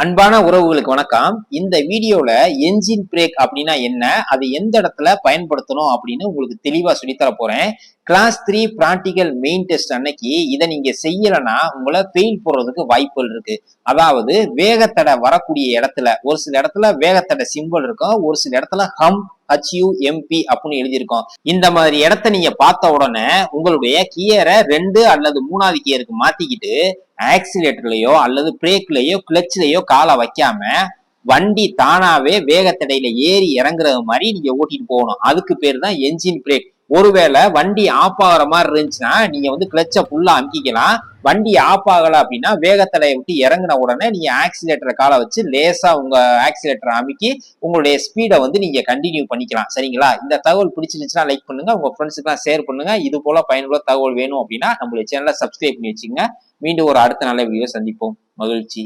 அன்பான உறவுகளுக்கு வணக்கம். இந்த வீடியோல என்ஜின் பிரேக் அப்படின்னா என்ன, அது எந்த இடத்துல பயன்படுத்தணும் அப்படின்னு உங்களுக்கு தெளிவா சொல்லித்தர போறேன். கிளாஸ் 3 பிராக்டிகல் மெயின் டெஸ்ட் அன்னைக்கு இதை நீங்க செய்யலைன்னா உங்களை ஃபெயில் போடுறதுக்கு வாய்ப்புகள் இருக்கு. அதாவது வேகத்தடை வரக்கூடிய இடத்துல ஒரு சில இடத்துல வேகத்தடை சிம்பிள் இருக்கும், ஒரு சில இடத்துல HUMP அப்படின்னு எழுதியிருக்கோம். இந்த மாதிரி இடத்த நீங்க பார்த்த உடனே உங்களுடைய கியரை 2 அல்லது 3வது கியருக்கு மாத்திக்கிட்டு ஆக்சிலேட்டர்லயோ அல்லது பிரேக்லயோ கிளச்லயோ காலை வைக்காம வண்டி தானாவே வேகத்தடையில ஏறி இறங்குறது மாதிரி நீங்க ஓட்டிட்டு போகணும். அதுக்கு பேர் தான் என்ஜின் பிரேக். ஒருவேளை வண்டி ஆஃப் ஆகிற மாதிரி இருந்துச்சுன்னா நீங்க கிளச்சை ஃபுல்லா அமுக்கிக்கலாம். வண்டி ஆஃப் ஆகல அப்படின்னா வேகத்தடையை விட்டு இறங்கின உடனே நீங்க ஆக்சிலேட்டரை காலை வச்சு லேசா உங்க ஆக்சிலேட்டரை அமுக்கி உங்களுடைய ஸ்பீடை நீங்க கண்டினியூ பண்ணிக்கலாம். சரிங்களா? இந்த தகவல் பிடிச்சிருந்துச்சுன்னா லைக் பண்ணுங்க, உங்க ஃப்ரெண்ட்ஸுக்குலாம் ஷேர் பண்ணுங்க. இது போல பயனுள்ள தகவல் வேணும் அப்படின்னா நம்மளுடைய சேனலை சப்ஸ்கிரைப் பண்ணி வச்சுங்க. மீண்டும் ஒரு அடுத்த நல்ல வீடியோ சந்திப்போம். மகிழ்ச்சி.